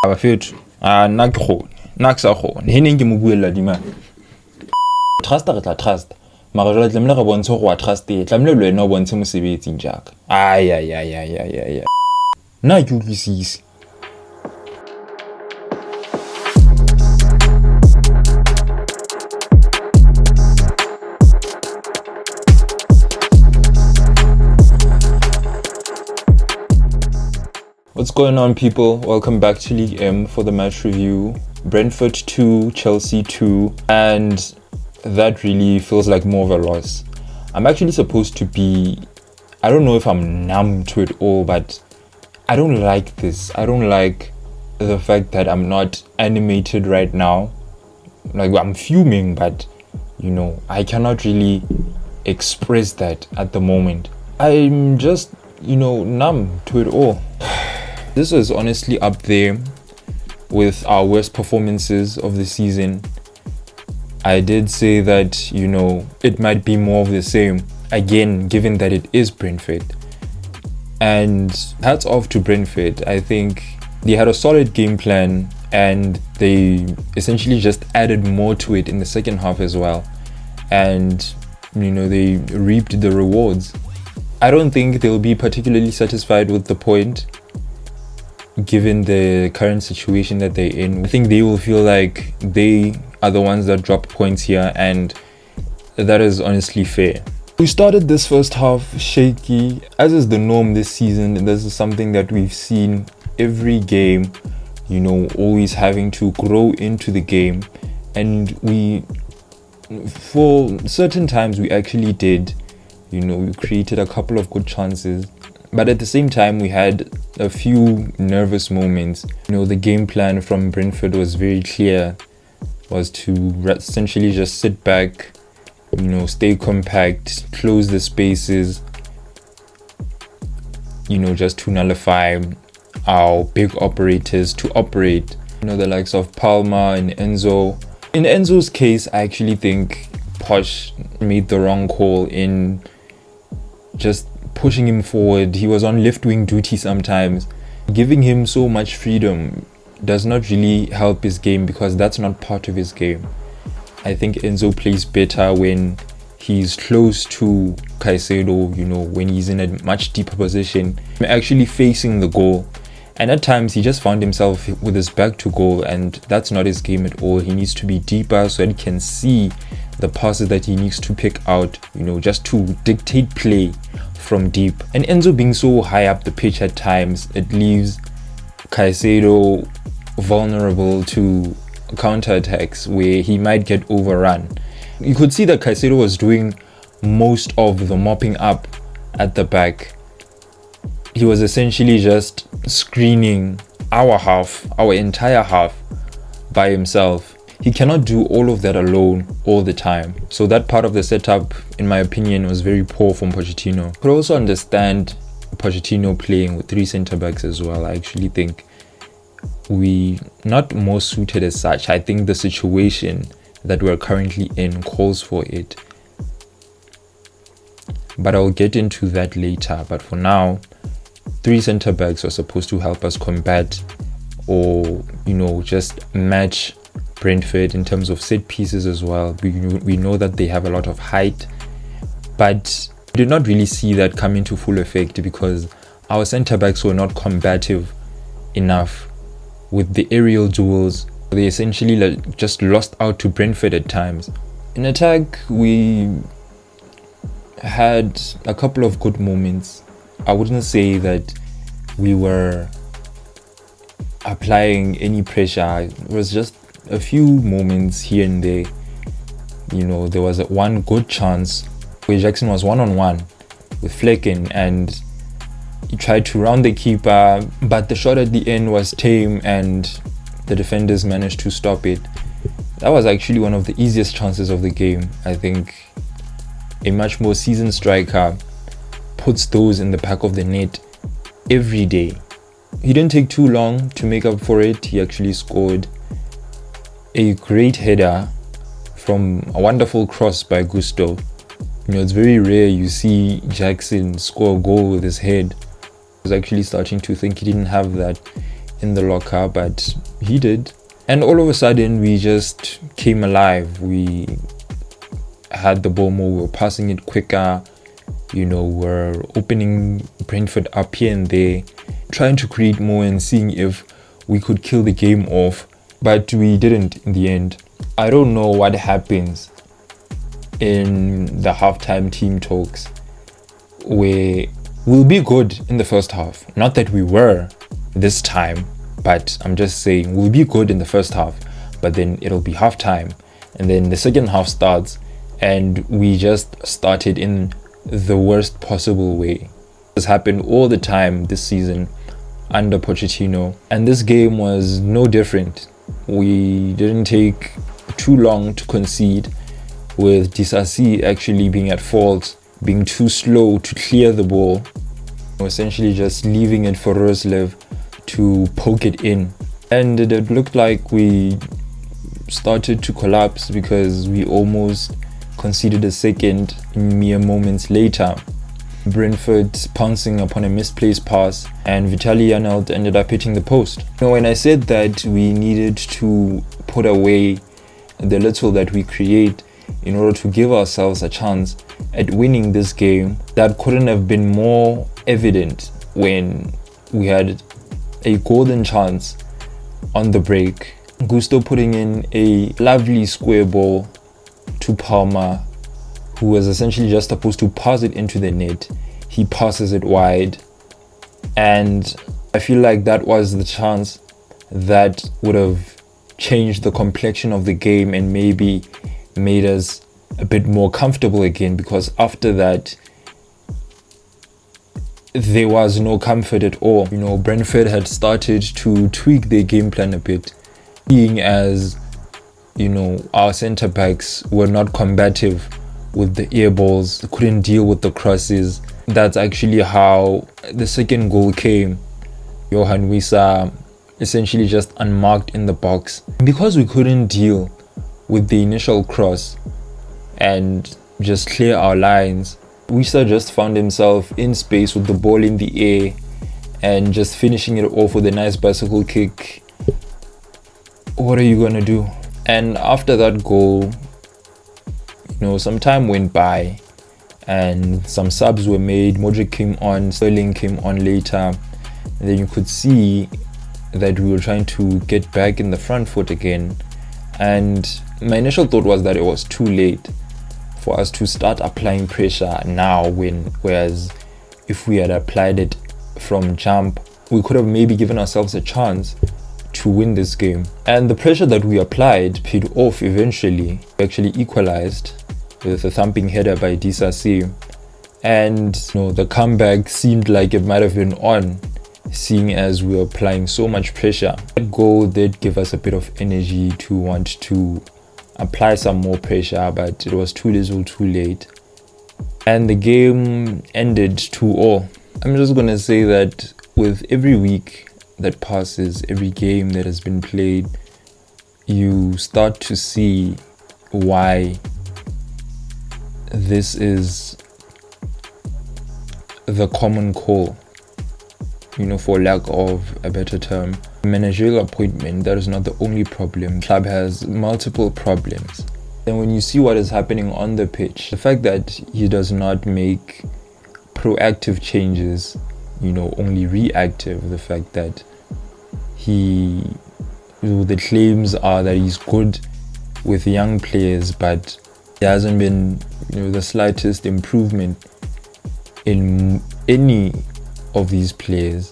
Abafethu nna ke kgone nna ke sa kgone he neng ke mo buella di man trust re tla trust mara jwale tlamehile re bontshe go wa trust tlamehile le wena o bontshe mosebetsi njaka ay nna ke utlwisise. What's going on, people? Welcome back to League M for the match review. Brentford 2, Chelsea 2, and that really feels like more of a loss. I'm actually supposed to be, I don't know if I'm numb to it all, but I don't like this. I don't like the fact that I'm not animated right now. Like, I'm fuming, but you know, I cannot really express that at the moment. I'm just, you know, numb to it all. This was honestly up there with our worst performances of the season. I did say that, you know, it might be more of the same, again, given that it is Brentford. And hats off to Brentford. I think they had a solid game plan and they essentially just added more to it in the second half as well. And, you know, they reaped the rewards. I don't think they'll be particularly satisfied with the point, given the current situation that they're in. I think they will feel like they are the ones that dropped points here, and that is honestly fair. We started this first half shaky, as is the norm this season. This is something that we've seen every game, you know, always having to grow into the game. And we, for certain times, we actually did. You know, we created a couple of good chances. But at the same time, we had a few nervous moments. You know, the game plan from Brentford was very clear, was to essentially just sit back, you know, stay compact, close the spaces, you know, just to nullify our big operators to operate. You know, the likes of Palmer and Enzo. In Enzo's case, I actually think Posh made the wrong call in just pushing him forward. He was on left wing duty sometimes. Giving him so much freedom does not really help his game, because that's not part of his game. I think Enzo plays better when he's close to Caicedo, you know, when he's in a much deeper position, actually facing the goal. And at times he just found himself with his back to goal, and that's not his game at all. He needs to be deeper so that he can see the passes that he needs to pick out, you know, just to dictate play from deep. And Enzo being so high up the pitch at times, it leaves Caicedo vulnerable to counterattacks where he might get overrun. You could see that Caicedo was doing most of the mopping up at the back. He was essentially just screening our entire half by himself. He cannot do all of that alone all the time. So that part of the setup, in my opinion, was very poor from Pochettino. I could also understand Pochettino playing with 3 centre-backs as well. I actually think we not more suited as such. I think the situation that we're currently in calls for it. But I'll get into that later. But for now, 3 centre-backs are supposed to help us combat or, you know, just match Brentford in terms of set pieces as well. We know that they have a lot of height, but we did not really see that come into full effect because our centre-backs were not combative enough with the aerial duels. They essentially just lost out to Brentford at times. In attack, we had a couple of good moments. I wouldn't say that we were applying any pressure. It was just a few moments here and there. You know, there was one good chance where Jackson was one-on-one with Flecken and he tried to round the keeper, but the shot at the end was tame and the defenders managed to stop it. That was actually one of the easiest chances of the game. I think a much more seasoned striker puts those in the back of the net every day. He didn't take too long to make up for it. He actually scored a great header from a wonderful cross by Gusto. You know, it's very rare you see Jackson score a goal with his head. I was actually starting to think he didn't have that in the locker, but he did. And all of a sudden, we just came alive. We had the ball more, we were passing it quicker, we're opening Brentford up here and there, trying to create more and seeing if we could kill the game off, but we didn't in the end. I don't know what happens in the halftime team talks where we'll be good in the first half. Not that we were this time, but I'm just saying we'll be good in the first half, but then it'll be halftime, and then the second half starts and we just started in the worst possible way. This happened all the time this season under Pochettino, and this game was no different. We didn't take too long to concede, with Disasi actually being at fault, being too slow to clear the ball, essentially just leaving it for Roslev to poke it in. And it looked like we started to collapse because we almost conceded a second mere moments later. Brentford pouncing upon a misplaced pass, and Vitaly Janelt ended up hitting the post. When I said that we needed to put away the little that we create in order to give ourselves a chance at winning this game, that couldn't have been more evident when we had a golden chance on the break. Gusto putting in a lovely square ball to Palmer, who was essentially just supposed to pass it into the net. He passes it wide, and I feel like that was the chance that would have changed the complexion of the game and maybe made us a bit more comfortable again, because after that there was no comfort at all. Brentford had started to tweak their game plan a bit, being as our centre backs were not combative with the air balls, couldn't deal with the crosses. That's actually how the second goal came. Johan Wissa essentially just unmarked in the box. Because we couldn't deal with the initial cross and just clear our lines, Wissa just found himself in space with the ball in the air and just finishing it off with a nice bicycle kick. What are you gonna do? And after that goal, some time went by and some subs were made. Modric came on, Sterling came on later, and then you could see that we were trying to get back in the front foot again. And my initial thought was that it was too late for us to start applying pressure now, whereas if we had applied it from jump, we could have maybe given ourselves a chance to win this game. And the pressure that we applied paid off eventually. We actually equalized with a thumping header by Disasi, and the comeback seemed like it might have been on, seeing as we were applying so much pressure. That goal did give us a bit of energy to want to apply some more pressure, but it was too little too late, and the game ended 2-2. I'm just gonna say that with every week that passes, every game that has been played, you start to see why this is the common call, for lack of a better term. Managerial appointment, that is not the only problem. The club has multiple problems. And when you see what is happening on the pitch, the fact that he does not make proactive changes, only reactive, the fact that the claims are that he's good with young players, but there hasn't been the slightest improvement in any of these players.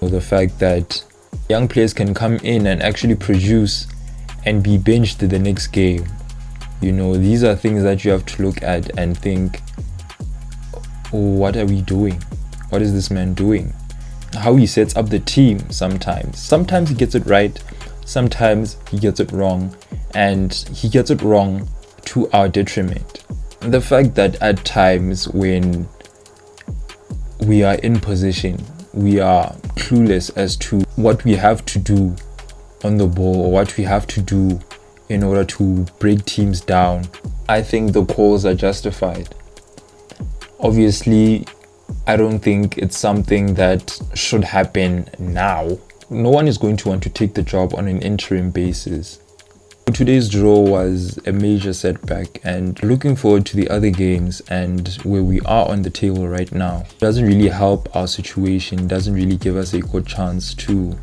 The fact that young players can come in and actually produce and be benched the next game. These are things that you have to look at and think, what are we doing? What is this man doing? How he sets up the team sometimes. Sometimes he gets it right, sometimes he gets it wrong, and he gets it wrong to our detriment. The fact that at times when we are in position, we are clueless as to what we have to do on the ball or what we have to do in order to break teams down. I think the calls are justified. Obviously, I don't think it's something that should happen now. no one is going to want to take the job on an interim basis. Today's draw was a major setback, and looking forward to the other games and where we are on the table right now doesn't really help our situation, doesn't really give us a good chance to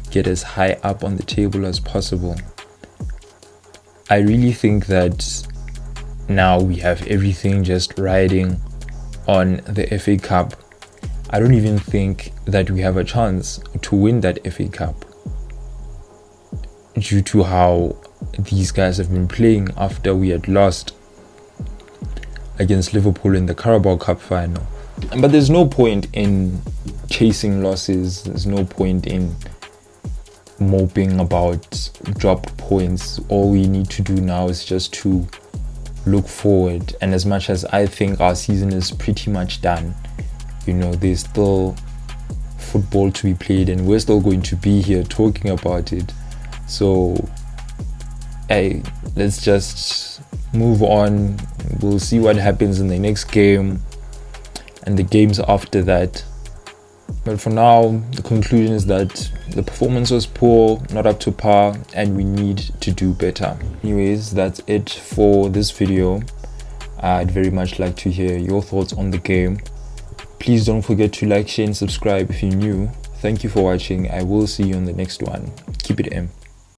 get as high up on the table as possible. I really think that now we have everything just riding on the FA Cup. I don't even think that we have a chance to win that FA Cup due to how these guys have been playing after we had lost against Liverpool in the Carabao Cup final. But there's no point in chasing losses, there's no point in moping about dropped points. All we need to do now is just to look forward, and as much as I think our season is pretty much done, there's still football to be played, and we're still going to be here talking about it. So hey, let's just move on. We'll see what happens in the next game and the games after that. But for now, the conclusion is that the performance was poor, not up to par, and we need to do better. Anyways, that's it for this video. I'd very much like to hear your thoughts on the game. Please don't forget to like, share and subscribe if you're new. Thank you for watching. I will see you on the next one. Keep it M.